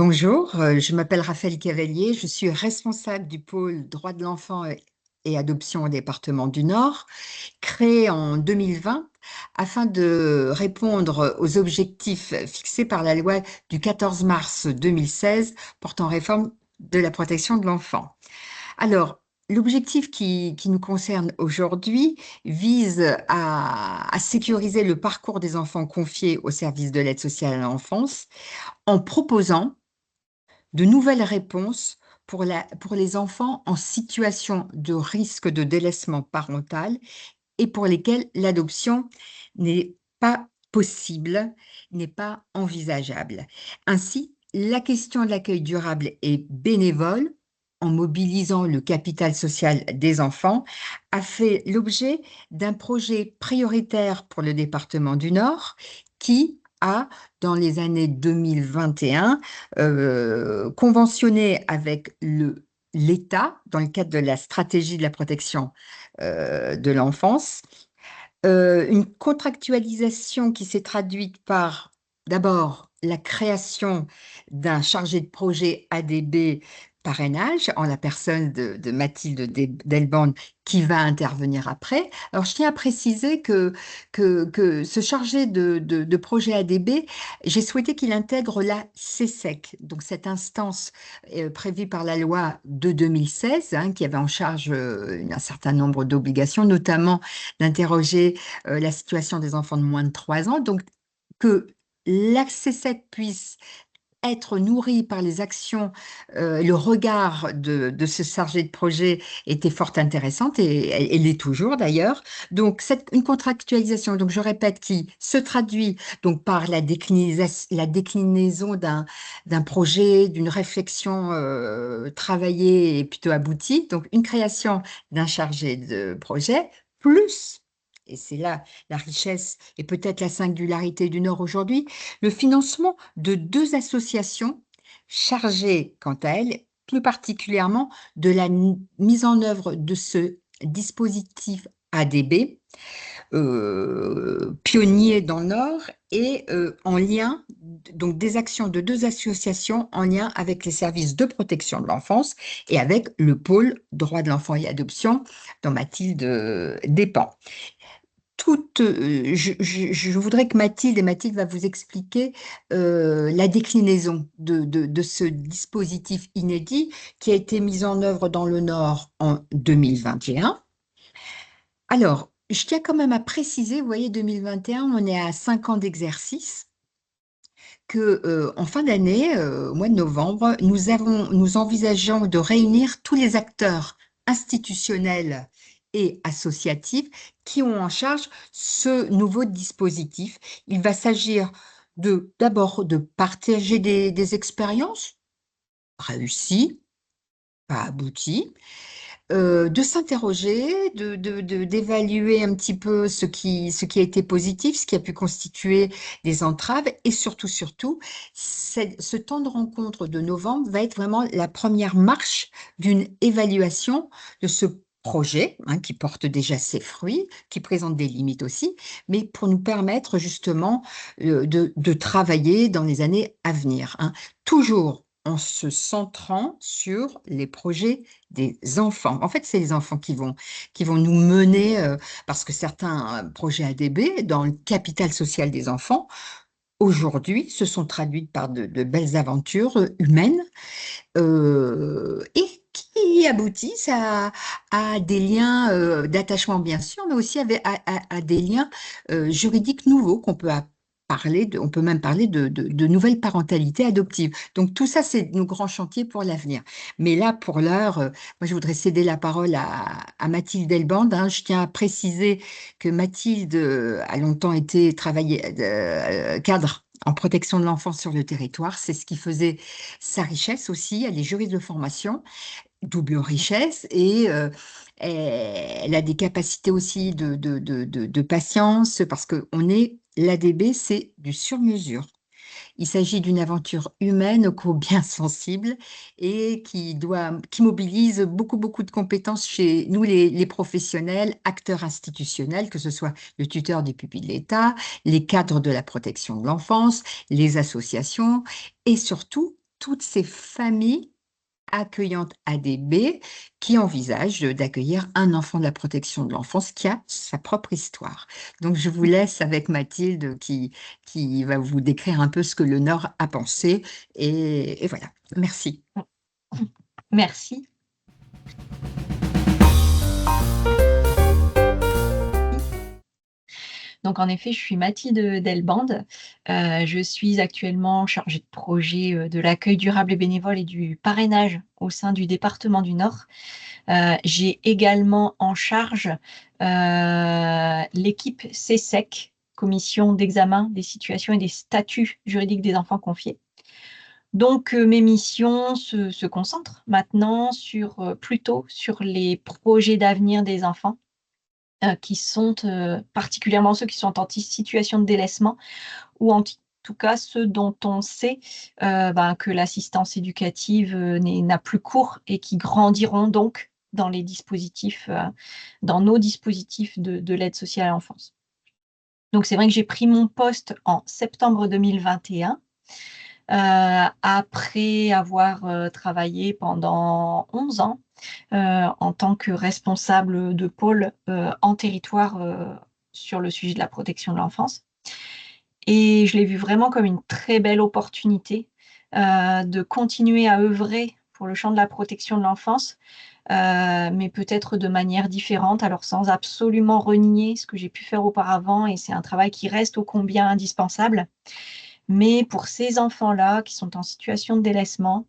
Bonjour, je m'appelle Raphaël Cavalier, je suis responsable du pôle droits de l'enfant et adoption au département du Nord, créé en 2020 afin de répondre aux objectifs fixés par la loi du 14 mars 2016 portant réforme de la protection de l'enfant. Alors, l'objectif qui nous concerne aujourd'hui vise à sécuriser le parcours des enfants confiés au service de l'aide sociale à l'enfance en proposant de nouvelles réponses pour les enfants en situation de risque de délaissement parental et pour lesquels l'adoption n'est pas possible, n'est pas envisageable. Ainsi, la question de l'accueil durable et bénévole, en mobilisant le capital social des enfants, a fait l'objet d'un projet prioritaire pour le département du Nord qui a, dans les années 2021, conventionné avec l'État, dans le cadre de la stratégie de la protection de l'enfance, une contractualisation qui s'est traduite par, d'abord, la création d'un chargé de projet ADB parrainage, en la personne de Mathilde Delbande, qui va intervenir après. Alors, je tiens à préciser que ce chargé de projet ADB, j'ai souhaité qu'il intègre la CSEC, donc cette instance prévue par la loi de 2016, hein, qui avait en charge un certain nombre d'obligations, notamment d'interroger la situation des enfants de moins de 3 ans, donc que l'accès sec puisse être nourri par les actions, le regard de ce chargé de projet était fort intéressante et elle l'est toujours d'ailleurs. Donc, une contractualisation, donc je répète, qui se traduit donc par la déclinaison d'un projet, d'une réflexion travaillée et plutôt aboutie, donc une création d'un chargé de projet, plus, et c'est là la richesse et peut-être la singularité du Nord aujourd'hui, le financement de 2 associations chargées, quant à elles, plus particulièrement de la mise en œuvre de ce dispositif ADB, pionnier dans le Nord et en lien, donc des actions de 2 associations en lien avec les services de protection de l'enfance et avec le pôle droits de l'enfant et adoption dont Mathilde dépend. Je voudrais que Mathilde va vous expliquer la déclinaison de ce dispositif inédit qui a été mis en œuvre dans le Nord en 2021. Alors, je tiens quand même à préciser, vous voyez, 2021, on est à 5 ans d'exercice, que en fin d'année, au mois de novembre, nous envisageons de réunir tous les acteurs institutionnels et associatifs qui ont en charge ce nouveau dispositif. Il va s'agir d'abord de partager des expériences réussies, pas abouties, de s'interroger, d'évaluer un petit peu ce qui a été positif, ce qui a pu constituer des entraves et surtout, ce temps de rencontre de novembre va être vraiment la première marche d'une évaluation de ce projet, hein, qui porte déjà ses fruits, qui présente des limites aussi, mais pour nous permettre justement de travailler dans les années à venir, hein, toujours en se centrant sur les projets des enfants. En fait, c'est les enfants qui vont nous mener, parce que certains projets ADB, dans le capital social des enfants, aujourd'hui, se sont traduits par de belles aventures humaines et qui aboutissent à des liens d'attachement, bien sûr, mais aussi à des liens juridiques nouveaux on peut même parler de nouvelles parentalités adoptives. Donc tout ça, c'est nos grands chantiers pour l'avenir. Mais là, pour l'heure, moi, je voudrais céder la parole à Mathilde Delbande, hein. Je tiens à préciser que Mathilde a longtemps été cadre en protection de l'enfance sur le territoire. C'est ce qui faisait sa richesse aussi. Elle est juriste de formation, double richesse, et elle a des capacités aussi de patience, parce que l'ADB, c'est du sur-mesure. Il s'agit d'une aventure humaine au cours bien sensible et qui mobilise beaucoup de compétences chez nous, les professionnels, acteurs institutionnels, que ce soit le tuteur des pupilles de l'État, les cadres de la protection de l'enfance, les associations et surtout toutes ces familles accueillantes ADB qui envisagent d'accueillir un enfant de la protection de l'enfance qui a sa propre histoire. Donc, je vous laisse avec Mathilde qui va vous décrire un peu ce que le Nord a pensé. Et voilà. Merci. Merci. Donc, en effet, je suis Mathilde Delbande. Je suis actuellement chargée de projet de l'accueil durable et bénévole et du parrainage au sein du département du Nord. J'ai également en charge l'équipe CESEC, Commission d'examen des situations et des statuts juridiques des enfants confiés. Donc, mes missions se concentrent maintenant plutôt sur les projets d'avenir des enfants, qui sont particulièrement ceux qui sont en situation de délaissement ou en tout cas ceux dont on sait que l'assistance éducative n'a plus cours et qui grandiront donc dans les dispositifs, dans nos dispositifs de l'aide sociale à l'enfance. Donc, c'est vrai que j'ai pris mon poste en septembre 2021. Après avoir travaillé pendant 11 ans en tant que responsable de pôle en territoire sur le sujet de la protection de l'enfance. Et je l'ai vu vraiment comme une très belle opportunité de continuer à œuvrer pour le champ de la protection de l'enfance, mais peut-être de manière différente, alors sans absolument renier ce que j'ai pu faire auparavant, et c'est un travail qui reste ô combien indispensable. Mais pour ces enfants-là qui sont en situation de délaissement,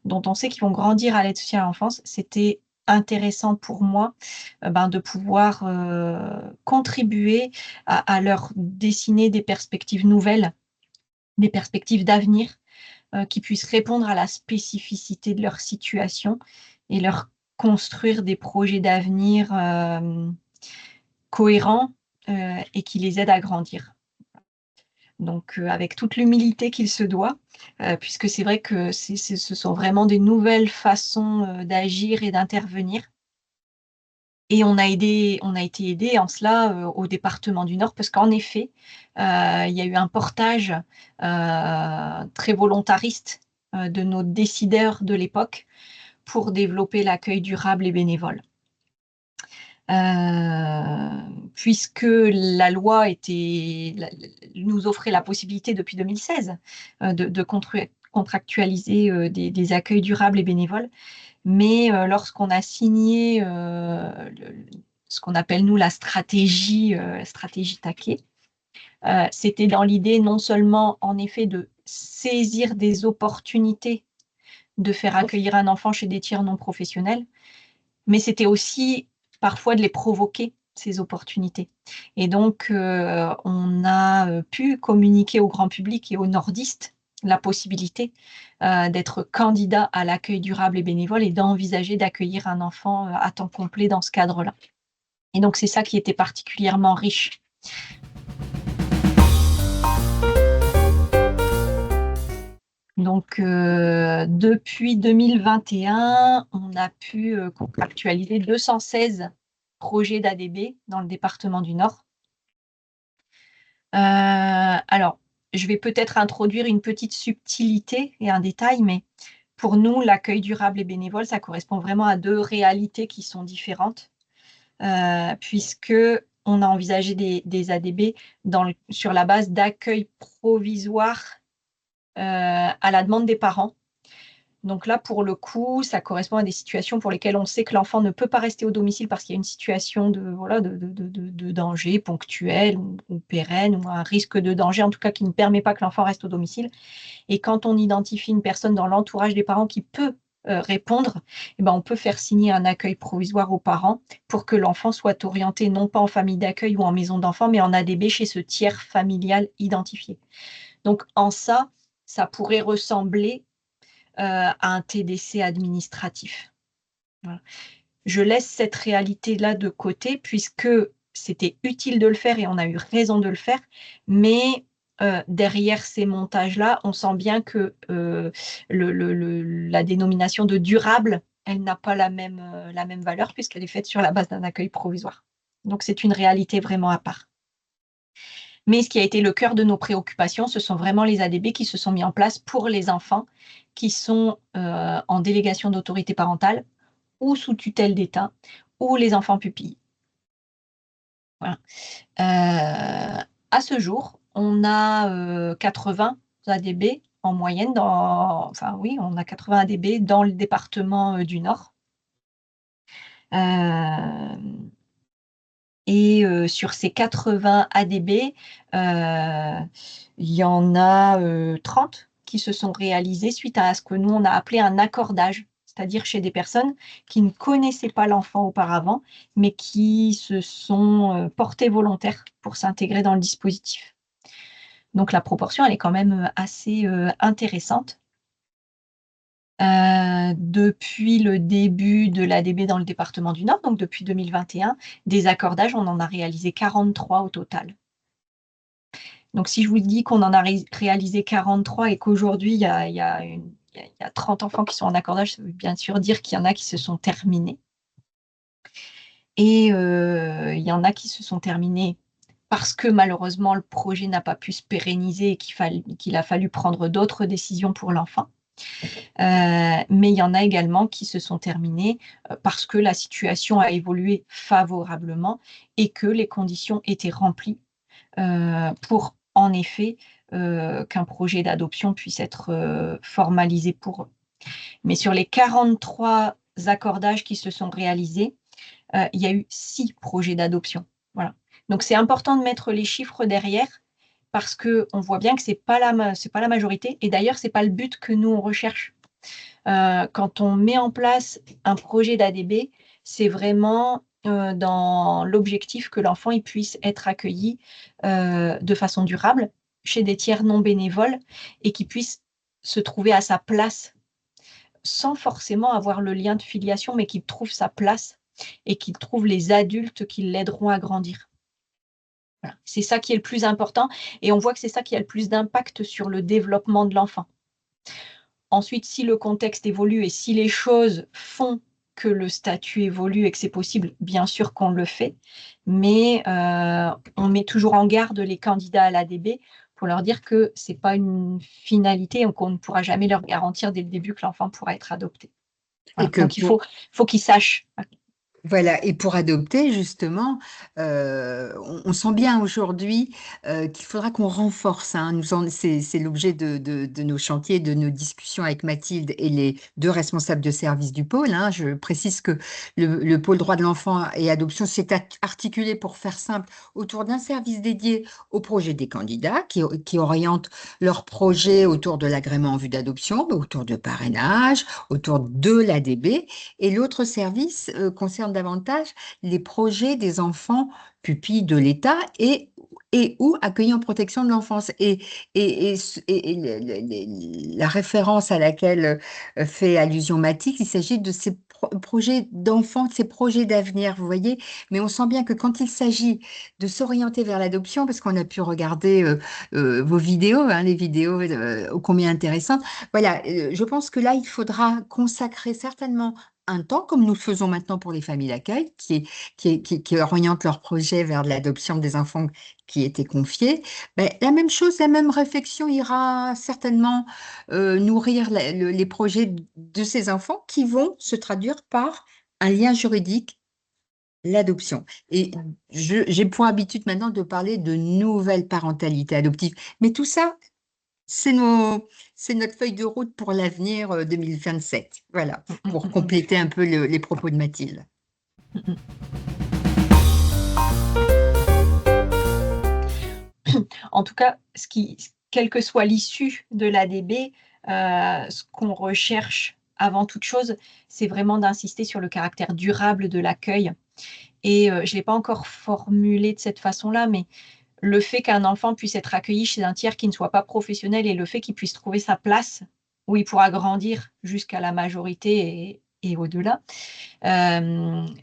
dont on sait qu'ils vont grandir à l'aide sociale à l'enfance, c'était intéressant pour moi de pouvoir contribuer à leur dessiner des perspectives nouvelles, des perspectives d'avenir qui puissent répondre à la spécificité de leur situation et leur construire des projets d'avenir cohérents et qui les aident à grandir. Donc, avec toute l'humilité qu'il se doit, puisque c'est vrai que ce sont vraiment des nouvelles façons d'agir et d'intervenir. Et on a été aidé en cela au département du Nord, parce qu'en effet, il y a eu un portage très volontariste de nos décideurs de l'époque pour développer l'accueil durable et bénévole. Puisque la loi nous offrait la possibilité depuis 2016 de contractualiser des accueils durables et bénévoles. Mais lorsqu'on a signé ce qu'on appelle nous la stratégie TAQUET, c'était dans l'idée non seulement en effet de saisir des opportunités de faire accueillir un enfant chez des tiers non professionnels, mais c'était aussi parfois de les provoquer, ces opportunités. Et donc, on a pu communiquer au grand public et aux nordistes la possibilité d'être candidat à l'accueil durable et bénévole et d'envisager d'accueillir un enfant à temps complet dans ce cadre-là. Et donc, c'est ça qui était particulièrement riche. Donc, depuis 2021, on a pu contractualiser 216 projets d'ADB dans le département du Nord. Alors, je vais peut-être introduire une petite subtilité et un détail, mais pour nous, l'accueil durable et bénévole, ça correspond vraiment à deux réalités qui sont différentes, puisque on a envisagé des ADB sur la base d'accueil provisoire à la demande des parents. Donc là, pour le coup, ça correspond à des situations pour lesquelles on sait que l'enfant ne peut pas rester au domicile parce qu'il y a une situation de danger ponctuel ou pérenne, ou un risque de danger, en tout cas, qui ne permet pas que l'enfant reste au domicile. Et quand on identifie une personne dans l'entourage des parents qui peut répondre, on peut faire signer un accueil provisoire aux parents pour que l'enfant soit orienté non pas en famille d'accueil ou en maison d'enfants, mais en ADB chez ce tiers familial identifié. Donc, en ça pourrait ressembler à un TDC administratif. Voilà. Je laisse cette réalité-là de côté puisque c'était utile de le faire et on a eu raison de le faire, mais derrière ces montages-là, on sent bien que la dénomination de durable, elle n'a pas la même valeur puisqu'elle est faite sur la base d'un accueil provisoire. Donc, c'est une réalité vraiment à part. Mais ce qui a été le cœur de nos préoccupations, ce sont vraiment les ADB qui se sont mis en place pour les enfants qui sont en délégation d'autorité parentale ou sous tutelle d'État, ou les enfants pupilles. Voilà. À ce jour, on a 80 ADB en moyenne enfin oui, on a 80 ADB dans le département du Nord. Et sur ces 80 ADB, il y en a 30 qui se sont réalisés suite à ce que nous, on a appelé un accordage, c'est-à-dire chez des personnes qui ne connaissaient pas l'enfant auparavant, mais qui se sont portées volontaires pour s'intégrer dans le dispositif. Donc la proportion, elle est quand même assez intéressante. Depuis le début de l'ADB dans le département du Nord, donc depuis 2021, des accordages, on en a réalisé 43 au total. Donc si je vous dis qu'on en a réalisé 43 et qu'aujourd'hui, il y a 30 enfants qui sont en accordage, ça veut bien sûr dire qu'il y en a qui se sont terminés. Et il y en a qui se sont terminés parce que malheureusement, le projet n'a pas pu se pérenniser et qu'il a fallu prendre d'autres décisions pour l'enfant. Mais il y en a également qui se sont terminés parce que la situation a évolué favorablement et que les conditions étaient remplies pour, en effet, qu'un projet d'adoption puisse être formalisé pour eux. Mais sur les 43 accordages qui se sont réalisés, il y a eu 6 projets d'adoption. Voilà. Donc c'est important de mettre les chiffres derrière parce qu'on voit bien que c'est pas la majorité, et d'ailleurs, c'est pas le but que nous, on recherche. Quand on met en place un projet d'ADB, c'est vraiment dans l'objectif que l'enfant il puisse être accueilli de façon durable chez des tiers non bénévoles et qu'il puisse se trouver à sa place sans forcément avoir le lien de filiation, mais qu'il trouve sa place et qu'il trouve les adultes qui l'aideront à grandir. Voilà. C'est ça qui est le plus important, et on voit que c'est ça qui a le plus d'impact sur le développement de l'enfant. Ensuite, si le contexte évolue et si les choses font que le statut évolue et que c'est possible, bien sûr qu'on le fait, mais on met toujours en garde les candidats à l'ADB pour leur dire que ce n'est pas une finalité et qu'on ne pourra jamais leur garantir dès le début que l'enfant pourra être adopté. Voilà. Donc, il faut qu'ils sachent. Voilà, et pour adopter, justement, on sent bien aujourd'hui qu'il faudra qu'on renforce, hein, c'est l'objet de nos chantiers, de nos discussions avec Mathilde et les 2 responsables de service du pôle, hein. Je précise que le pôle droit de l'enfant et adoption s'est articulé, pour faire simple, autour d'un service dédié au projet des candidats qui orientent leur projet autour de l'agrément en vue d'adoption, autour de parrainage, autour de l'ADB, et l'autre service concerne davantage les projets des enfants pupilles de l'État et ou accueillis en protection de l'enfance. La référence à laquelle fait allusion Mathilde, il s'agit de ces projets d'enfants, de ces projets d'avenir, vous voyez. Mais on sent bien que quand il s'agit de s'orienter vers l'adoption, parce qu'on a pu regarder vos vidéos, hein, les vidéos ô combien intéressantes, voilà, je pense que là, il faudra consacrer certainement un temps, comme nous le faisons maintenant pour les familles d'accueil, qui orientent leur projet vers l'adoption des enfants qui étaient confiés. Ben, la même chose, la même réflexion ira certainement nourrir les projets de ces enfants qui vont se traduire par un lien juridique, l'adoption. Et j'ai pour habitude maintenant de parler de nouvelle parentalité adoptive. Mais tout ça, c'est notre feuille de route pour l'avenir 2027. Voilà, pour compléter un peu les propos de Mathilde. En tout cas, quelle que soit l'issue de l'ADB, ce qu'on recherche avant toute chose, c'est vraiment d'insister sur le caractère durable de l'accueil. Et je ne l'ai pas encore formulé de cette façon-là, mais le fait qu'un enfant puisse être accueilli chez un tiers qui ne soit pas professionnel et le fait qu'il puisse trouver sa place où il pourra grandir jusqu'à la majorité et au-delà,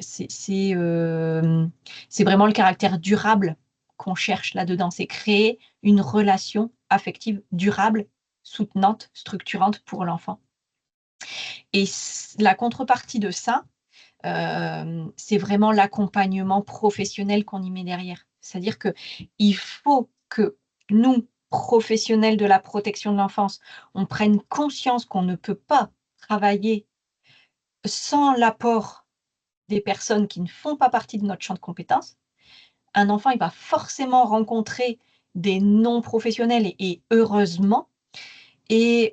c'est vraiment le caractère durable qu'on cherche là-dedans. C'est créer une relation affective durable, soutenante, structurante pour l'enfant. Et la contrepartie de ça, c'est vraiment l'accompagnement professionnel qu'on y met derrière. C'est-à-dire qu'il faut que nous, professionnels de la protection de l'enfance, on prenne conscience qu'on ne peut pas travailler sans l'apport des personnes qui ne font pas partie de notre champ de compétences. Un enfant, il va forcément rencontrer des non-professionnels et heureusement. Et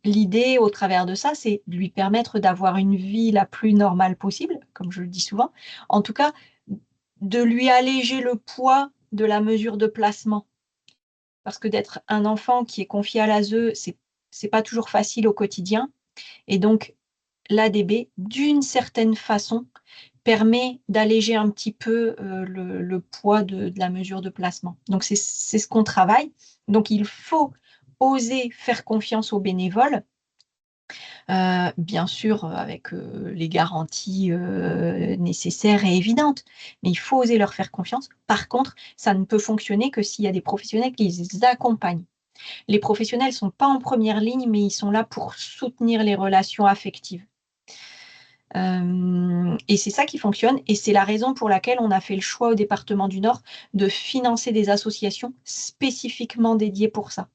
l'idée au travers de ça, c'est de lui permettre d'avoir une vie la plus normale possible, comme je le dis souvent. En tout cas, de lui alléger le poids de la mesure de placement. Parce que d'être un enfant qui est confié à l'ASE, c'est pas toujours facile au quotidien. Et donc, l'ADB, d'une certaine façon, permet d'alléger un petit peu le poids de la mesure de placement. Donc, c'est ce qu'on travaille. Donc, il faut oser faire confiance aux bénévoles, bien sûr avec les garanties nécessaires et évidentes, mais il faut oser leur faire confiance. Par contre, ça ne peut fonctionner que s'il y a des professionnels qui les accompagnent. Les professionnels ne sont pas en première ligne, mais ils sont là pour soutenir les relations affectives. Et c'est ça qui fonctionne et c'est la raison pour laquelle on a fait le choix au département du Nord de financer des associations spécifiquement dédiées pour ça.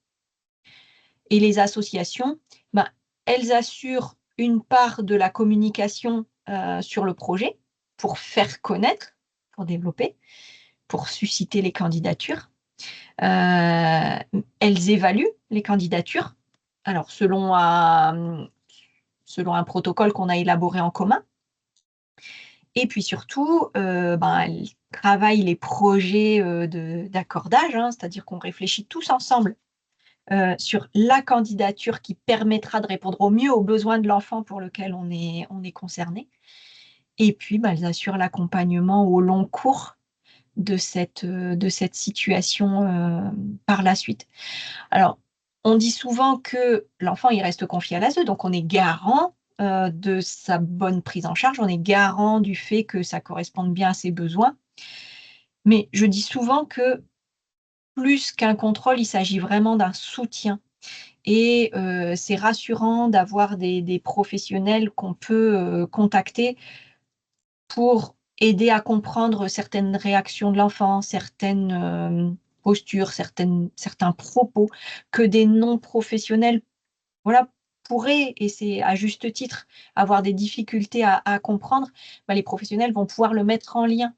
Et les associations, ben, elles assurent une part de la communication sur le projet pour faire connaître, pour développer, pour susciter les candidatures. Elles évaluent les candidatures, alors selon un protocole qu'on a élaboré en commun. Et puis surtout, elles travaillent les projets d'accordage, hein, c'est-à-dire qu'on réfléchit tous ensemble sur la candidature qui permettra de répondre au mieux aux besoins de l'enfant pour lequel on est concerné. Et puis, elles assurent l'accompagnement au long cours de cette situation par la suite. Alors, on dit souvent que l'enfant, il reste confié à l'ASE, donc on est garant de sa bonne prise en charge, on est garant du fait que ça corresponde bien à ses besoins. Mais je dis souvent que plus qu'un contrôle, il s'agit vraiment d'un soutien. Et c'est rassurant d'avoir des professionnels qu'on peut contacter pour aider à comprendre certaines réactions de l'enfant, certaines postures, certains propos que des non-professionnels, voilà, pourraient, et c'est à juste titre, avoir des difficultés à comprendre. Les professionnels vont pouvoir le mettre en lien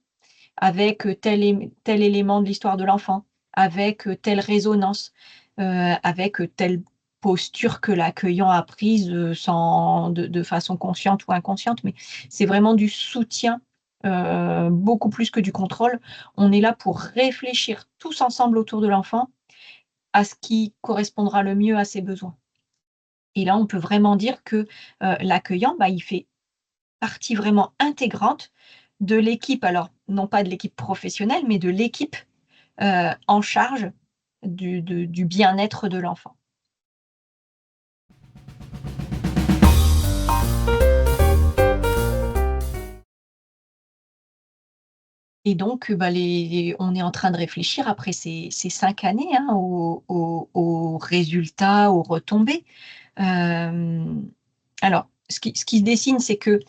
avec tel élément de l'histoire de l'enfant, avec telle résonance, avec telle posture que l'accueillant a prise de façon consciente ou inconsciente, mais c'est vraiment du soutien, beaucoup plus que du contrôle. On est là pour réfléchir tous ensemble autour de l'enfant à ce qui correspondra le mieux à ses besoins. Et là, on peut vraiment dire que l'accueillant, il fait partie vraiment intégrante de l'équipe, alors non pas de l'équipe professionnelle, mais de l'équipe en charge du bien-être de l'enfant. Et donc, on est en train de réfléchir après ces 5 années hein, aux résultats, aux retombées. Alors, ce qui se dessine, c'est que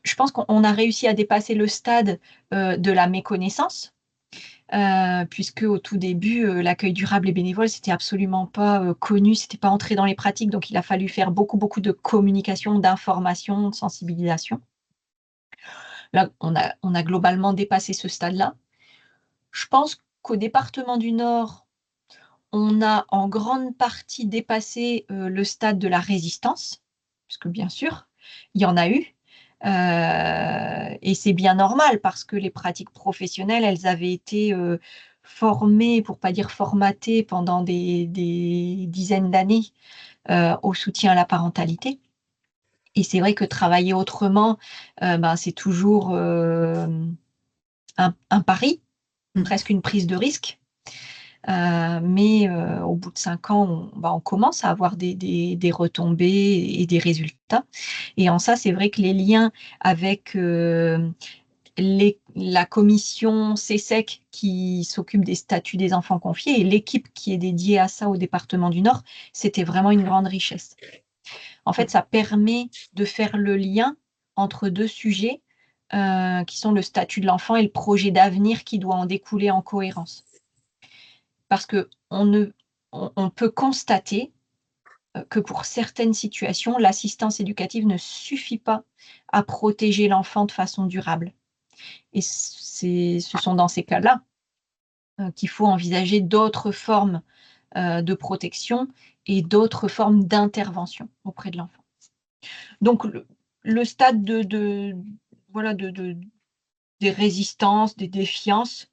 je pense qu'on a réussi à dépasser le stade de la méconnaissance, puisque au tout début, l'accueil durable et bénévole, c'était absolument pas connu, c'était pas entré dans les pratiques, donc il a fallu faire beaucoup de communication, d'information, de sensibilisation. Là, on a globalement dépassé ce stade-là. Je pense qu'au département du Nord, on a en grande partie dépassé le stade de la résistance, puisque bien sûr, il y en a eu. Et c'est bien normal parce que les pratiques professionnelles, elles avaient été formées, pour pas dire formatées, pendant des dizaines d'années au soutien à la parentalité. Et c'est vrai que travailler autrement, c'est toujours un pari, presque une prise de risque. Mais au bout de 5 ans, on commence à avoir des retombées et des résultats. Et en ça, c'est vrai que les liens avec la commission CESEC qui s'occupe des statuts des enfants confiés et l'équipe qui est dédiée à ça au département du Nord, c'était vraiment une grande richesse. En fait, ça permet de faire le lien entre 2 sujets qui sont le statut de l'enfant et le projet d'avenir qui doit en découler en cohérence. parce qu'on peut constater que pour certaines situations, l'assistance éducative ne suffit pas à protéger l'enfant de façon durable. Et ce sont dans ces cas-là qu'il faut envisager d'autres formes de protection et d'autres formes d'intervention auprès de l'enfant. Donc le stade voilà, des résistances, des défiances,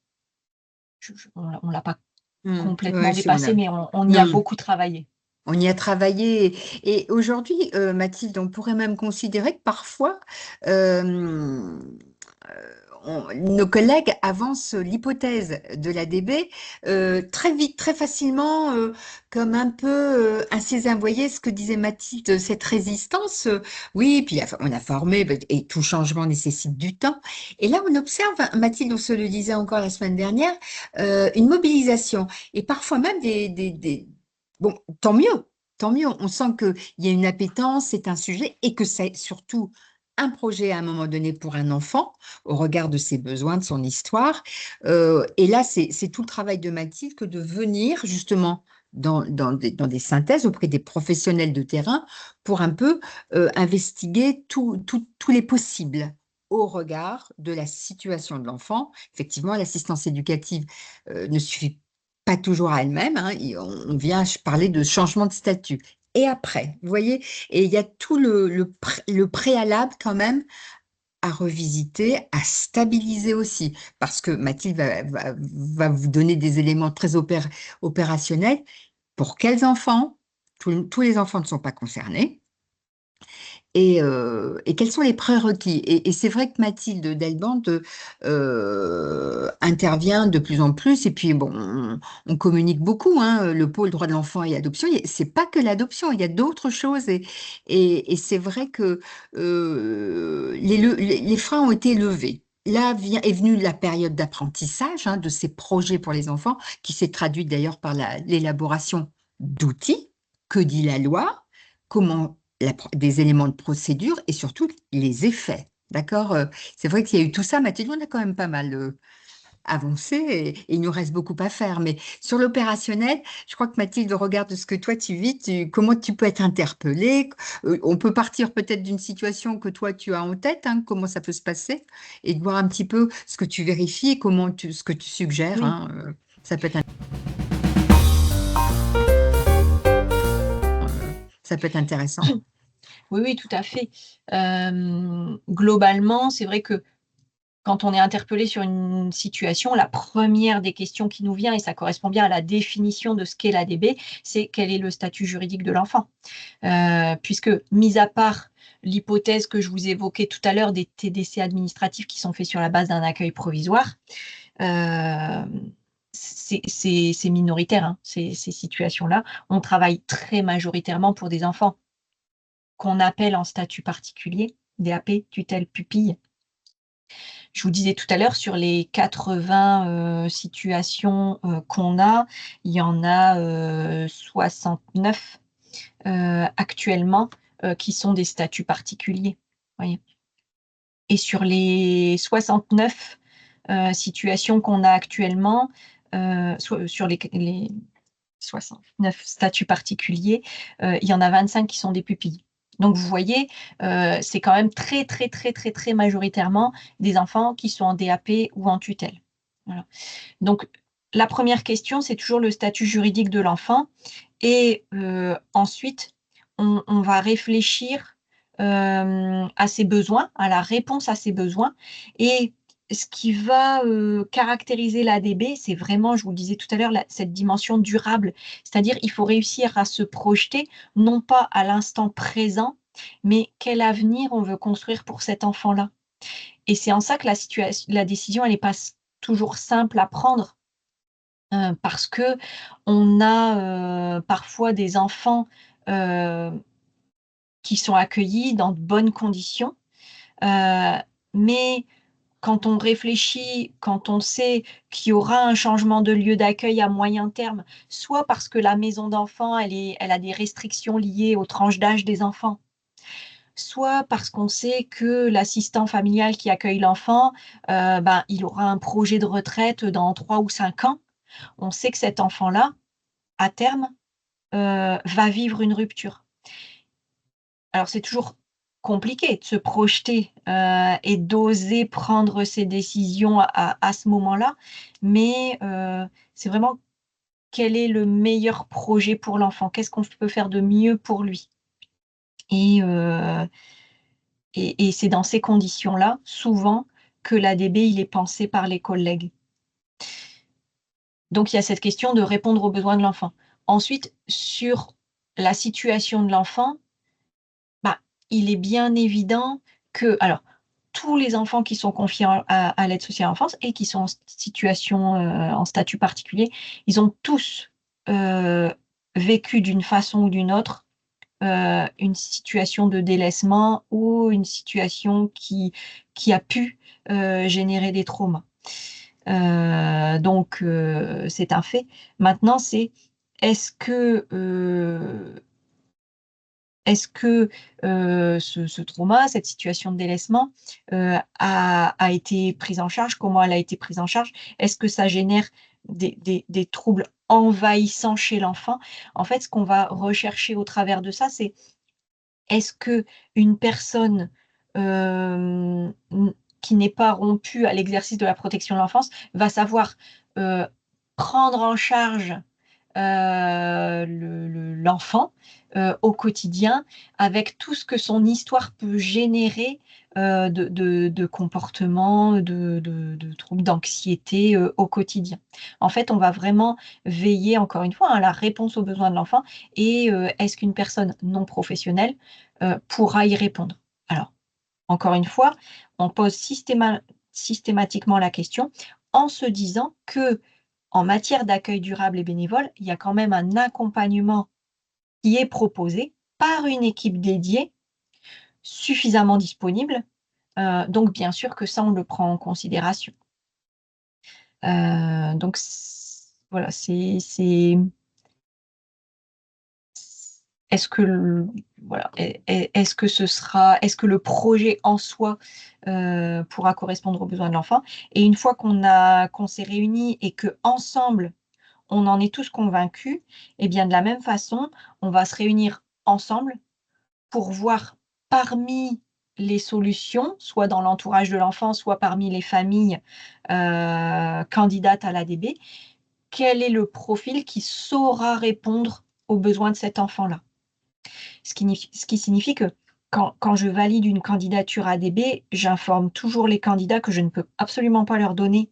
on l'a pas complètement Ouais, dépassé, mais on y a non. beaucoup travaillé. On y a travaillé et aujourd'hui, Mathilde, on pourrait même considérer que parfois, euh, nos collègues avancent l'hypothèse de l'ADB très vite, très facilement, comme un peu un sésame. Vous voyez ce que disait Mathilde, cette résistance. Oui, puis on a formé, et tout changement nécessite du temps. Et là, on observe, Mathilde, on se le disait encore la semaine dernière, une mobilisation et parfois même bon, tant mieux. Tant mieux, on sent qu'il y a une appétence, c'est un sujet et que c'est surtout un projet à un moment donné pour un enfant au regard de ses besoins, de son histoire. Et là, c'est tout le travail de Mathilde que de venir justement dans des synthèses auprès des professionnels de terrain pour un peu investiguer tous les possibles au regard de la situation de l'enfant. Effectivement, l'assistance éducative ne suffit pas toujours à elle-même, hein. On vient parler de changement de statut. Et après, vous voyez, et il y a tout le préalable quand même à revisiter, à stabiliser aussi, parce que Mathilde va vous donner des éléments très opérationnels. Pour quels enfants? Tous les enfants ne sont pas concernés. Et quels sont les prérequis? Et c'est vrai que Mathilde Delbande intervient de plus en plus, et puis bon, on communique beaucoup, hein, le pôle droit de l'enfant et adoption. C'est pas que l'adoption, il y a d'autres choses, et c'est vrai que les freins ont été levés. Là est venue la période d'apprentissage, hein, de ces projets pour les enfants, qui s'est traduite d'ailleurs par l'élaboration d'outils. Que dit la loi? Comment des éléments de procédure et surtout les effets. D'accord? C'est vrai qu'il y a eu tout ça, Mathilde, on a quand même pas mal avancé et il nous reste beaucoup à faire. Mais sur l'opérationnel, je crois que Mathilde, au regard de ce que toi tu vis, comment tu peux être interpellée? On peut partir peut-être d'une situation que toi tu as en tête, hein, comment ça peut se passer, et de voir un petit peu ce que tu vérifies et ce que tu suggères, Oui. hein, ça peut être, ça peut être intéressant. Oui, oui, tout à fait. Globalement, c'est vrai que quand on est interpellé sur une situation, la première des questions qui nous vient, et ça correspond bien à la définition de ce qu'est l'ADB, c'est quel est le statut juridique de l'enfant. Puisque, mis à part l'hypothèse que je vous évoquais tout à l'heure des TDC administratifs qui sont faits sur la base d'un accueil provisoire, c'est minoritaire, hein, ces situations-là. On travaille très majoritairement pour des enfants qu'on appelle en statut particulier, DAP, tutelle pupille. Je vous disais tout à l'heure, sur les 80 situations qu'on a, il y en a 69 actuellement qui sont des statuts particuliers. Voyez. Et sur les 69 situations qu'on a actuellement, sur les 69 statuts particuliers, il y en a 25 qui sont des pupilles. Donc vous voyez, c'est quand même très, très, très, très, très majoritairement des enfants qui sont en DAP ou en tutelle. Voilà. Donc la première question, c'est toujours le statut juridique de l'enfant et ensuite, on va réfléchir, à ses besoins, à la réponse à ses besoins et ce qui va, caractériser l'ADB, c'est vraiment, je vous le disais tout à l'heure, cette dimension durable. C'est-à-dire, il faut réussir à se projeter, non pas à l'instant présent, mais quel avenir on veut construire pour cet enfant-là. Et c'est en ça que la décision, elle n'est pas toujours simple à prendre, parce qu'on a, parfois des enfants, heu, qui sont accueillis dans de bonnes conditions, mais quand on réfléchit, quand on sait qu'il y aura un changement de lieu d'accueil à moyen terme, soit parce que la maison d'enfants, elle a des restrictions liées aux tranches d'âge des enfants, soit parce qu'on sait que l'assistant familial qui accueille l'enfant, ben, il aura un projet de retraite dans 3 ou 5 ans. On sait que cet enfant-là, à terme, va vivre une rupture. Alors c'est toujours compliqué de se projeter, et d'oser prendre ces décisions à ce moment-là, mais c'est vraiment quel est le meilleur projet pour l'enfant? Qu'est-ce qu'on peut faire de mieux pour lui? Et heu et c'est dans ces conditions-là, souvent, que l'ADB, il est pensé par les collègues. Donc il y a cette question de répondre aux besoins de l'enfant. Ensuite, sur la situation de l'enfant, bah, il est bien évident que alors, tous les enfants qui sont confiés à l'aide sociale à l'enfance et qui sont en situation, en statut particulier, ils ont tous, heu, vécu d'une façon ou d'une autre, une situation de délaissement ou une situation qui a pu, générer des traumas. Donc c'est un fait. Maintenant, c'est est-ce que, heu est-ce que, ce trauma, cette situation de délaissement, a été prise en charge? Comment elle a été prise en charge? Est-ce que ça génère des troubles envahissants chez l'enfant? En fait, ce qu'on va rechercher au travers de ça, c'est est-ce qu'une personne, n qui n'est pas rompue à l'exercice de la protection de l'enfance va savoir, heu, prendre en charge, l'enfant, au quotidien avec tout ce que son histoire peut générer, de comportements, de troubles d'anxiété, au quotidien. En fait, on va vraiment veiller encore une fois, à la réponse aux besoins de l'enfant et est-ce qu'une personne non professionnelle, pourra y répondre? Alors, encore une fois, on pose systématiquement la question en se disant que en matière d'accueil durable et bénévole, il y a quand même un accompagnement qui est proposé par une équipe dédiée, suffisamment disponible, donc bien sûr que ça, on le prend en considération. Donc voilà, c'est est-ce que le voilà, est-ce que le projet en soi, pourra correspondre aux besoins de l'enfant? Et une fois qu'on s'est réunis et qu'ensemble, on en est tous convaincus, et bien, de la même façon, on va se réunir ensemble pour voir parmi les solutions, soit dans l'entourage de l'enfant, soit parmi les familles, candidates à l'ADB, quel est le profil qui saura répondre aux besoins de cet enfant-là? Ce qui signifie que quand je valide une candidature ADB, j'informe toujours les candidats que je ne peux absolument pas leur donner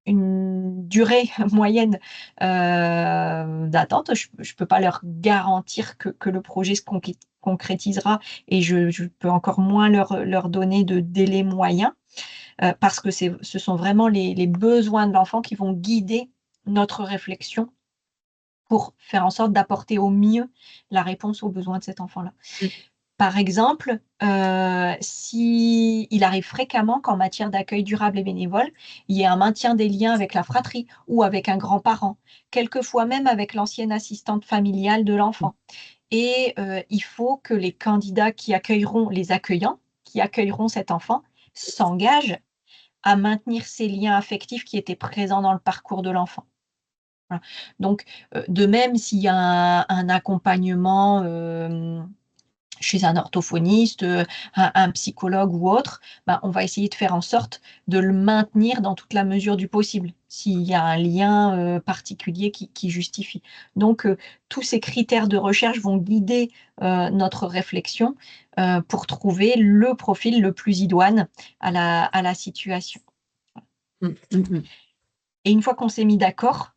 une durée moyenne, d'attente. Je ne peux pas leur garantir que le projet se concrétisera et je peux encore moins leur donner de délai moyen, parce que ce sont vraiment les besoins de l'enfant qui vont guider notre réflexion pour faire en sorte d'apporter au mieux la réponse aux besoins de cet enfant-là. Mmh. Par exemple, il arrive fréquemment qu'en matière d'accueil durable et bénévole, il y ait un maintien des liens avec la fratrie ou avec un grand-parent, quelquefois même avec l'ancienne assistante familiale de l'enfant. Et il faut que les candidats les accueillants, qui accueilleront cet enfant, s'engagent à maintenir ces liens affectifs qui étaient présents dans le parcours de l'enfant. Voilà. Donc, de même, s'il y a un accompagnement, chez un orthophoniste, un psychologue ou autre, ben, on va essayer de faire en sorte de le maintenir dans toute la mesure du possible, s'il y a un lien, particulier qui justifie. Donc, tous ces critères de recherche vont guider, notre réflexion, pour trouver le profil le plus idoine à la situation. Mmh, mmh mh. Et une fois qu'on s'est mis d'accord,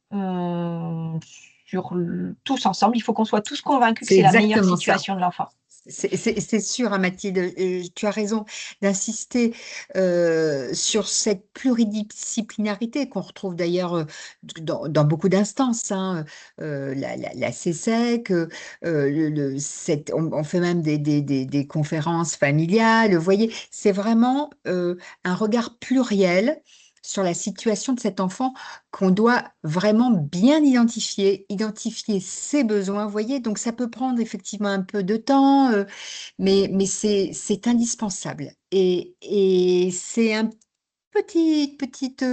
tous ensemble, il faut qu'on soit tous convaincus que C'est c'est la meilleure exactement ça. situation de l'enfant. C'est sûr, hein, Mathilde, tu as raison d'insister, sur cette pluridisciplinarité qu'on retrouve d'ailleurs, dans beaucoup d'instances, hein, la CESEC, le cette on fait même des conférences familiales, vous voyez? C'est vraiment, un regard pluriel sur la situation de cet enfant qu'on doit vraiment bien identifier ses besoins, vous voyez? Donc ça peut prendre effectivement un peu de temps, mais c'est indispensable et c'est un petite,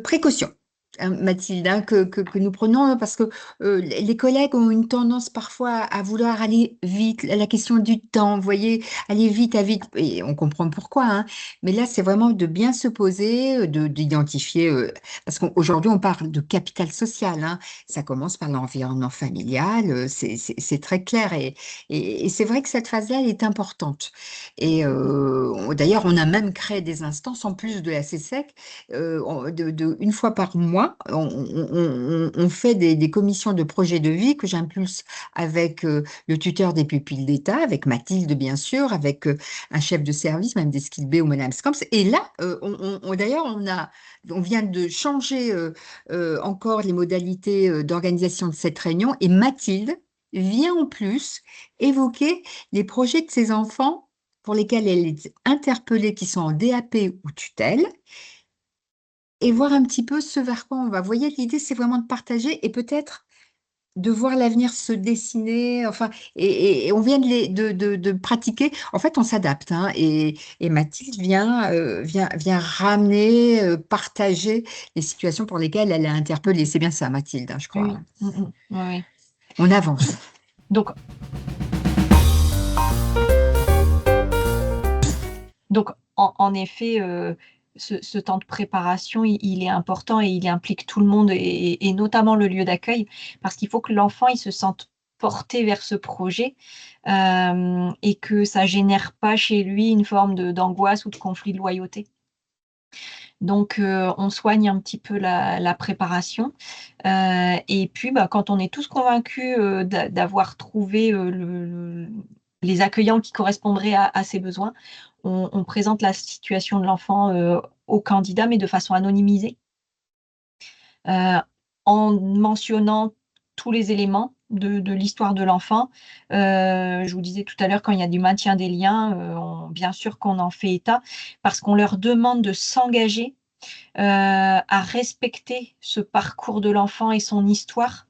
précaution Mathilde, hein, que nous prenons, hein, parce que les collègues ont une tendance parfois à vouloir aller vite, la question du temps, vous voyez, aller vite, à vite, et on comprend pourquoi, hein, mais là, c'est vraiment de bien se poser, d'identifier, parce qu'aujourd'hui, on parle de capital social, hein, ça commence par l'environnement familial, c'est très clair, et c'est vrai que cette phase-là, elle est importante. Et d'ailleurs, on a même créé des instances en plus de la CSEC une fois par mois, on fait des commissions de projet de vie que j'impulse avec le tuteur des pupilles d'État, avec Mathilde bien sûr, avec un chef de service, même des Skilbé ou Madame Scamps. Et là, d'ailleurs, on vient de changer encore les modalités d'organisation de cette réunion et Mathilde vient en plus évoquer les projets de ses enfants pour lesquels elle est interpellée, qui sont en DAP ou tutelle, et voir un petit peu ce vers quoi on va. Vous voyez, l'idée, c'est vraiment de partager et peut-être de voir l'avenir se dessiner. Enfin, et on vient de pratiquer. En fait, on s'adapte, hein, et Mathilde vient ramener, partager les situations pour lesquelles elle est interpellée. C'est bien ça, Mathilde, hein, je crois, Oui, hein. oui, oui. On avance. Donc, donc en effet, ce temps de préparation, il est important et il implique tout le monde et notamment le lieu d'accueil, parce qu'il faut que l'enfant, il se sente porté vers ce projet, et que ça génère pas chez lui une forme d'angoisse ou de conflit de loyauté. Donc, on soigne un petit peu la préparation, et puis, bah, quand on est tous convaincus, d'avoir trouvé, les accueillants qui correspondraient à ses besoins, on présente la situation de l'enfant, au candidat, mais de façon anonymisée, heu, en mentionnant tous les éléments de l'histoire de l'enfant. Je vous disais tout à l'heure, quand il y a du maintien des liens, on bien sûr qu'on en fait état, parce qu'on leur demande de s'engager, à respecter ce parcours de l'enfant et son histoire.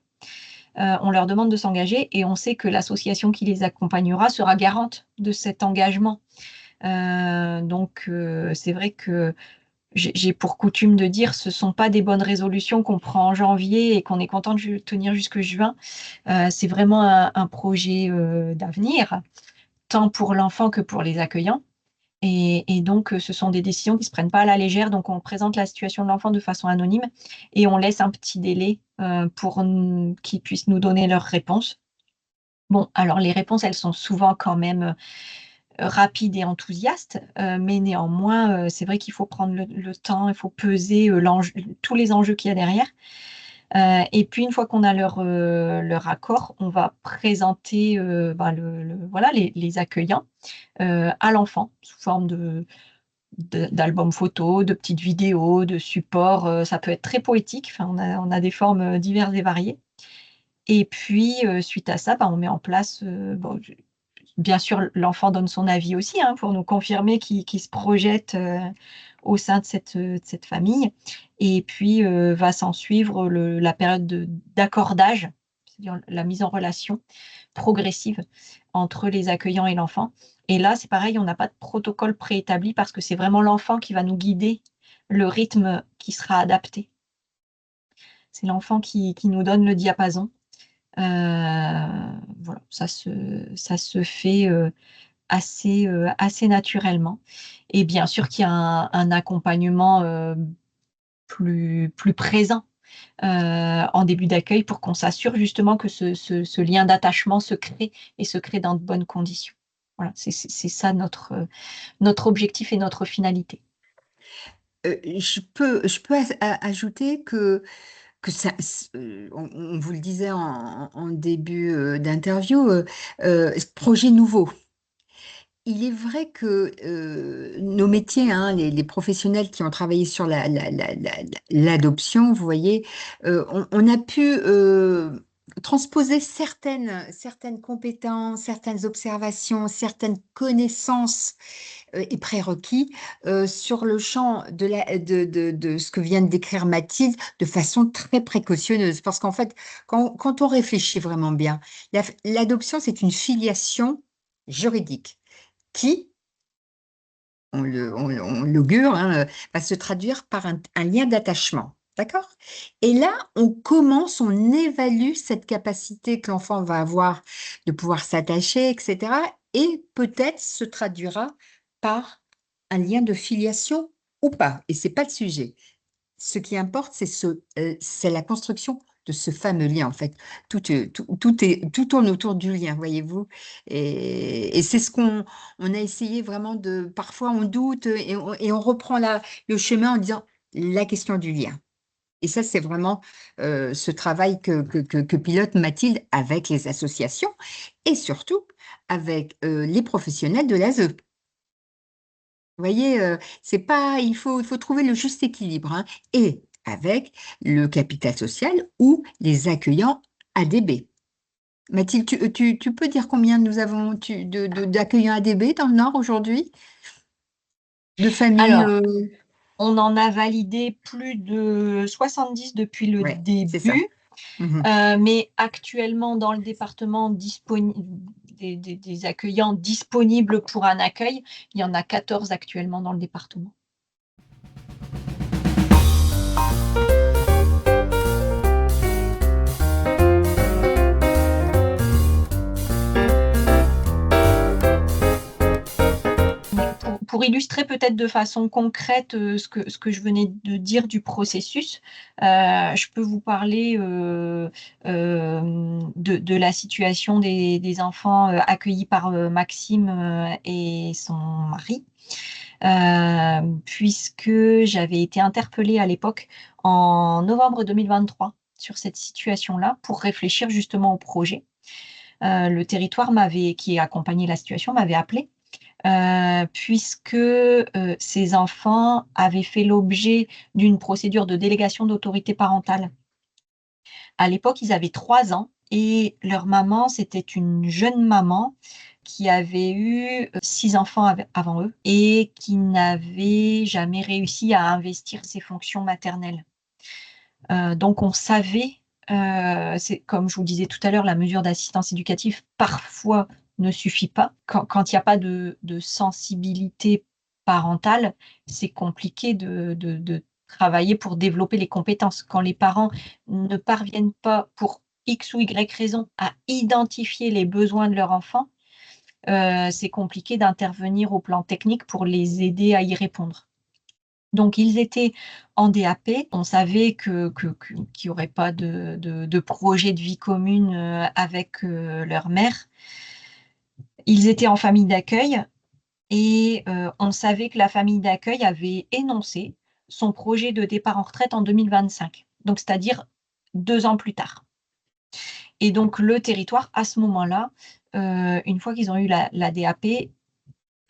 On leur demande de s'engager et on sait que l'association qui les accompagnera sera garante de cet engagement. Donc, c'est vrai que j'ai pour coutume de dire: «Ce sont pas des bonnes résolutions qu'on prend en janvier et qu'on est content de tenir jusque juin». C'est vraiment un projet, d'avenir, tant pour l'enfant que pour les accueillants. Et donc, ce sont des décisions qui se prennent pas à la légère, donc on présente la situation de l'enfant de façon anonyme et on laisse un petit délai, pour qu'ils puissent nous donner leurs réponses. Bon, alors les réponses, elles sont souvent quand même, rapides et enthousiastes, mais néanmoins, c'est vrai qu'il faut prendre le temps, il faut peser, tous les enjeux qu'il y a derrière. Et puis une fois qu'on a leur accord, on va présenter, bah, voilà les accueillants, à l'enfant sous forme d'albums photos, de petites vidéos, de supports, ça peut être très poétique, enfin on a des formes, diverses et variées. Et puis, suite à ça, bah, on met en place, bon, bien sûr l'enfant donne son avis aussi, hein, pour nous confirmer qu'il se projette, au sein de cette famille. Et puis, va s'en suivre la période d'accordage, c'est-à-dire la mise en relation progressive entre les accueillants et l'enfant. Et là, c'est pareil, on n'a pas de protocole préétabli parce que c'est vraiment l'enfant qui va nous guider le rythme qui sera adapté. C'est l'enfant qui nous donne le diapason. Voilà, ça se fait, assez naturellement. Et bien sûr qu'il y a un accompagnement, plus présent, en début d'accueil pour qu'on s'assure justement que ce lien d'attachement se crée et se crée dans de bonnes conditions. Voilà, c'est ça notre objectif et notre finalité. Je peux ajouter que ça, on vous le disait en début d'interview, projet nouveau. Il est vrai que nos métiers, hein, les professionnels qui ont travaillé sur l'adoption, vous voyez, on a pu transposer certaines compétences, certaines observations, certaines connaissances et prérequis sur le champ de ce que vient de décrire Mathilde de façon très précautionneuse. Parce qu'en fait, quand on réfléchit vraiment bien, l'adoption, c'est une filiation juridique qui, on l'augure, hein, va se traduire par un lien d'attachement. D'accord? Et là, on évalue cette capacité que l'enfant va avoir de pouvoir s'attacher, et cetera, et peut-être se traduira par un lien de filiation ou pas, et c'est pas le sujet. Ce qui importe, c'est la construction de ce fameux lien, en fait. Tout tourne autour du lien, voyez-vous? Et c'est ce qu'on a essayé vraiment de parfois on doute, et on reprend le chemin en disant: «La question du lien». Et ça, c'est vraiment, ce travail que pilote Mathilde avec les associations et surtout avec, les professionnels de l'ASE. Vous voyez, c'est pas il faut trouver le juste équilibre, hein, et avec le capital social ou les accueillants ADB. Mathilde, tu peux dire combien nous avons d'accueillants ADB dans le Nord aujourd'hui? De familles, Alors, on en a validé plus de 70 depuis le ouais, c'est ça. début, Mmh. mais actuellement dans le département des accueillants disponibles pour un accueil, il y en a 14 actuellement dans le département. Pour illustrer peut-être de façon concrète, ce que je venais de dire du processus, je peux vous parler, de la situation des enfants, accueillis par, Maxime, et son mari. Puisque j'avais été interpellée à l'époque, en novembre 2023, sur cette situation-là, pour réfléchir justement au projet. Le territoire qui accompagnait la situation m'avait appelée, puisque, ces enfants avaient fait l'objet d'une procédure de délégation d'autorité parentale. À l'époque, ils avaient 3 ans et leur maman, c'était une jeune maman qui avait eu, 6 enfants avant eux et qui n'avait jamais réussi à investir ses fonctions maternelles. Donc on savait, c'est comme je vous disais tout à l'heure, la mesure d'assistance éducative parfois ne suffit pas. Quand il y a pas de sensibilité parentale, c'est compliqué de travailler pour développer les compétences. Quand les parents ne parviennent pas, pour X ou Y raison, à identifier les besoins de leur enfant, c'est compliqué d'intervenir au plan technique pour les aider à y répondre. Donc ils étaient en DAP. On savait qu'il y aurait pas de projet de vie commune, avec, leur mère. Ils étaient en famille d'accueil et on savait que la famille d'accueil avait énoncé son projet de départ en retraite en 2025, donc c'est-à-dire 2 ans plus tard. Et donc le territoire, à ce moment-là, une fois qu'ils ont eu la DAP,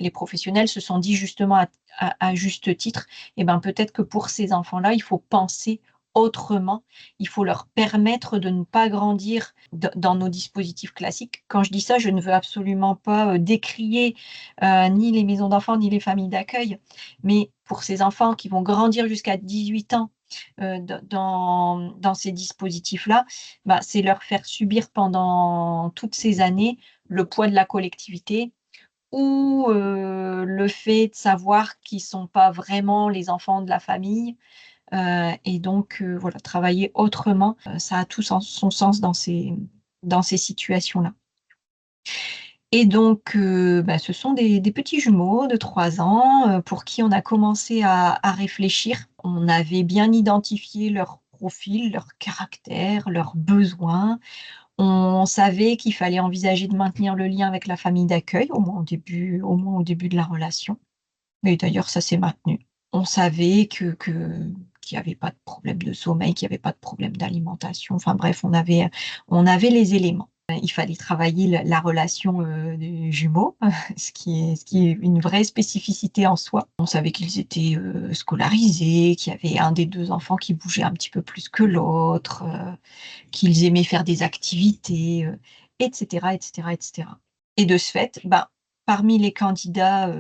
les professionnels se sont dit justement à juste titre, eh ben, peut-être que pour ces enfants-là, il faut penser autrement. Il faut leur permettre de ne pas grandir dans nos dispositifs classiques. Quand je dis ça, je ne veux absolument pas, décrier, ni les maisons d'enfants, ni les familles d'accueil. Mais pour ces enfants qui vont grandir jusqu'à 18 ans, dans ces dispositifs-là, bah, c'est leur faire subir pendant toutes ces années le poids de la collectivité, ou le fait de savoir qu'ils sont pas vraiment les enfants de la famille, et donc voilà, travailler autrement, ça a tout son sens dans ces situations-là. Et donc bah, ce sont des petits jumeaux de 3 ans, pour qui on a commencé à réfléchir. On avait bien identifié leur profil, leur caractère, leurs besoins. On savait qu'il fallait envisager de maintenir le lien avec la famille d'accueil, au moins au début de la relation, et d'ailleurs ça s'est maintenu. On savait qu'il y avait pas de problème de sommeil, qu'il y avait pas de problème d'alimentation, enfin bref, on avait les éléments. Il fallait travailler la relation, des jumeaux, ce qui est une vraie spécificité en soi. On savait qu'ils étaient, scolarisés, qu'il y avait un des 2 enfants qui bougeait un petit peu plus que l'autre, qu'ils aimaient faire des activités, et cetera, et cetera, et cetera. Et de ce fait, ben, parmi les candidats,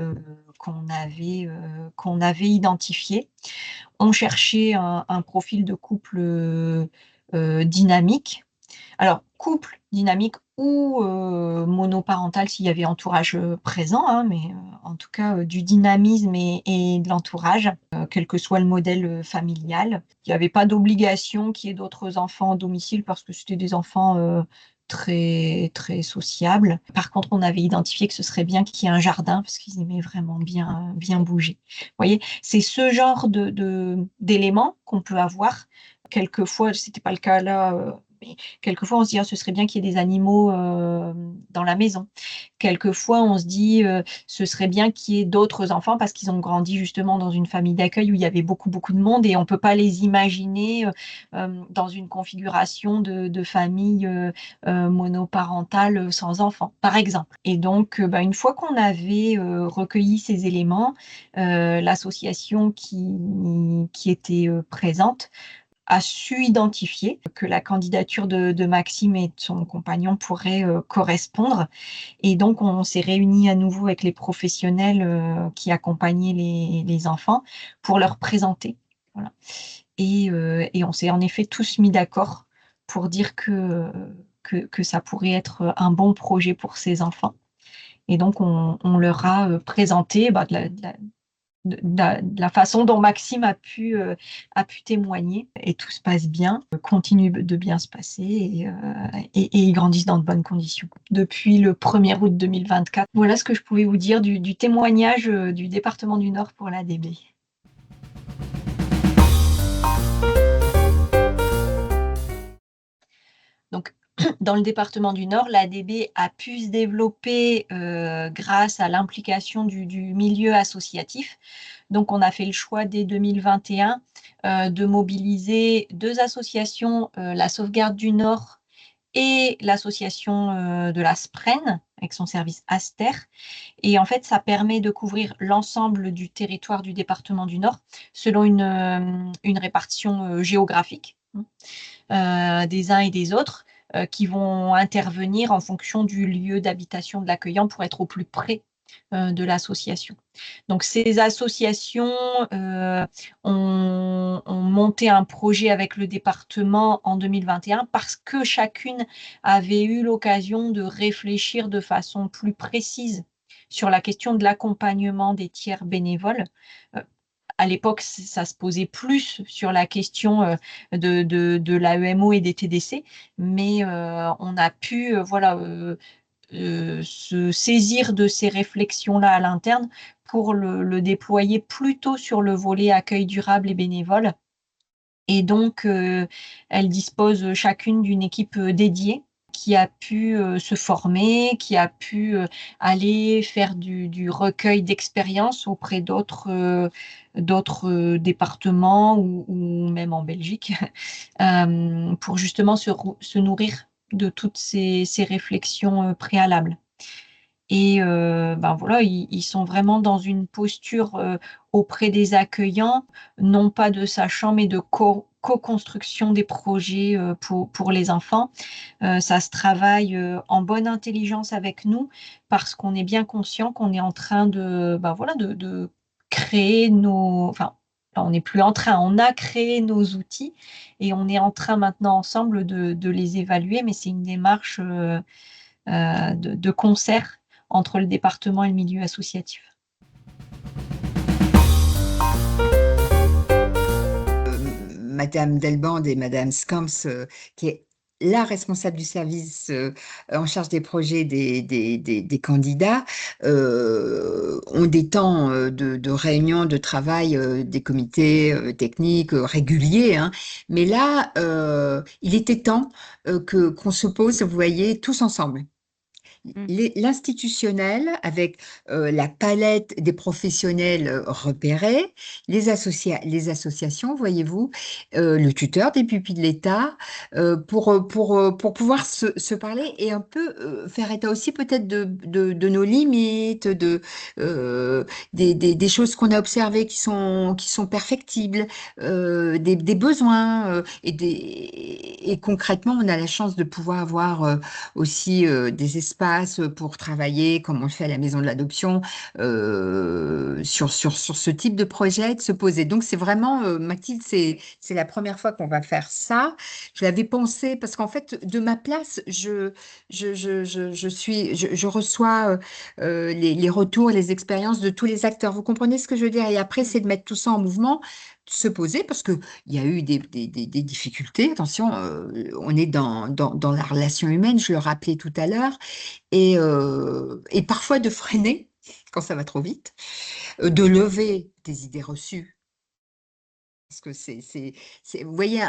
qu'on avait identifiés, on cherchait un profil de couple, dynamique, Alors, couple dynamique ou monoparental s'il y avait entourage présent, hein, mais en tout cas du dynamisme et de l'entourage, quel que soit le modèle familial. Il n'y avait pas d'obligation qu'il y ait d'autres enfants au domicile parce que c'était des enfants très, très sociables. Par contre, on avait identifié que ce serait bien qu'il y ait un jardin parce qu'ils aimaient vraiment bien, bien bouger. Vous voyez, c'est ce genre d'éléments qu'on peut avoir. Quelquefois, c'était pas le cas là, mais quelquefois on se dit ah, ce serait bien qu'il y ait des animaux dans la maison. Quelquefois on se dit ce serait bien qu'il y ait d'autres enfants parce qu'ils ont grandi justement dans une famille d'accueil où il y avait beaucoup beaucoup de monde et on peut pas les imaginer dans une configuration de famille monoparentale sans enfants, par exemple. Et donc une fois qu'on avait recueilli ces éléments, l'association qui était présente a su identifier que la candidature de Maxime et de son compagnon pourrait correspondre. Et donc, on s'est réunis à nouveau avec les professionnels qui accompagnaient les enfants pour leur présenter. Voilà. Et on s'est en effet tous mis d'accord pour dire que ça pourrait être un bon projet pour ces enfants. Et donc, on leur a présenté de la façon dont Maxime a pu témoigner. Et tout se passe bien, continue de bien se passer et ils grandissent dans de bonnes conditions. Depuis le 1er août 2024, voilà ce que je pouvais vous dire du témoignage du département du Nord pour l'ADB. Donc, dans le département du Nord, l'ADB a pu se développer grâce à l'implication du milieu associatif. Donc, on a fait le choix dès 2021 de mobiliser 2 associations, la Sauvegarde du Nord et l'association de la Spraine, avec son service Aster. Et en fait, ça permet de couvrir l'ensemble du territoire du département du Nord selon une répartition géographique des uns et des autres qui vont intervenir en fonction du lieu d'habitation de l'accueillant pour être au plus près de l'association. Donc ces associations ont monté un projet avec le département en 2021 parce que chacune avait eu l'occasion de réfléchir de façon plus précise sur la question de l'accompagnement des tiers bénévoles. À l'époque, ça se posait plus sur la question de l'AEMO et des TDC, mais on a pu se saisir de ces réflexions-là à l'interne pour le déployer plutôt sur le volet accueil durable et bénévole. Et donc, elles disposent chacune d'une équipe dédiée qui a pu se former, qui a pu aller faire du recueil d'expériences auprès d'autres départements ou même en Belgique, pour justement se nourrir de toutes ces réflexions préalables. Et voilà, ils sont vraiment dans une posture auprès des accueillants, non pas de sachant, mais de co-construction des projets pour les enfants. Ça se travaille en bonne intelligence avec nous parce qu'on est bien conscient qu'on est en train de créer enfin, on n'est plus en train, on a créé nos outils et on est en train maintenant ensemble de les évaluer, mais c'est une démarche de concert entre le département et le milieu associatif. Madame Delbande et Madame Scamps, qui est la responsable du service en charge des projets des candidats, ont des temps de réunion, de travail, des comités techniques réguliers, hein. Mais là, il était temps qu'on se pose, vous voyez, tous ensemble. L'institutionnel, avec la palette des professionnels repérés, les associations, voyez-vous, le tuteur des pupilles de l'État, pour pouvoir se parler et un peu faire état aussi peut-être de nos limites, des choses qu'on a observées qui sont perfectibles, des besoins, et concrètement, on a la chance de pouvoir avoir aussi des espaces espace pour travailler, comme on le fait à la maison de l'adoption, sur ce type de projet, de se poser. Donc, c'est vraiment, Mathilde, c'est la première fois qu'on va faire ça. Je l'avais pensé parce qu'en fait, de ma place, je reçois les retours, les expériences de tous les acteurs. Vous comprenez ce que je veux dire? Et après, c'est de mettre tout ça en mouvement, de se poser, parce qu'il y a eu des difficultés. Attention, on est dans la relation humaine, je le rappelais tout à l'heure, et parfois de freiner quand ça va trop vite, de lever des idées reçues. Parce que vous voyez,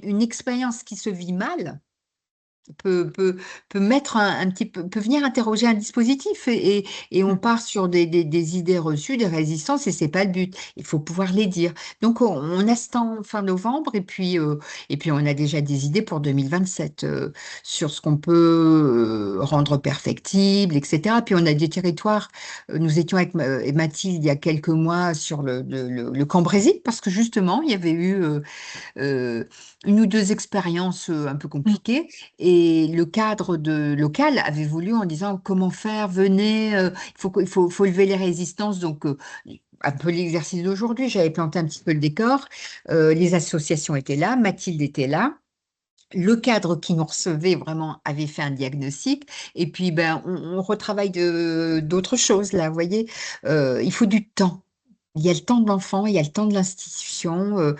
une expérience qui se vit mal, peut, peut, peut mettre un petit peu, peut venir interroger un dispositif et on part sur des idées reçues, des résistances et c'est pas le but. Il faut pouvoir les dire. Donc on a ce temps fin novembre et puis on a déjà des idées pour 2027 sur ce qu'on peut rendre perfectible, etc. Puis on a des territoires. Nous étions avec Mathilde il y a quelques mois sur le Cambrésis parce que justement il y avait eu euh, une ou deux expériences un peu compliquées et le cadre local avait voulu en disant comment faire, venez, faut lever les résistances. Donc, un peu l'exercice d'aujourd'hui, j'avais planté un petit peu le décor. Les associations étaient là, Mathilde était là. Le cadre qui nous recevait vraiment avait fait un diagnostic et puis ben on retravaille d'autres choses là, vous voyez. Il faut du temps. Il y a le temps de l'enfant, il y a le temps de l'institution.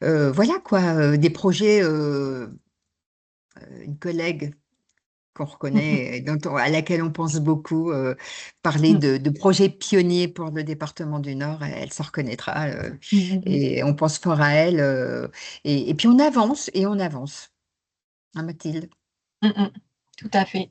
Voilà quoi, des projets, une collègue qu'on reconnaît, à laquelle on pense beaucoup, parler de projets pionniers pour le département du Nord, elle se reconnaîtra, et on pense fort à elle, et puis on avance et on avance, hein, Mathilde. Tout à fait.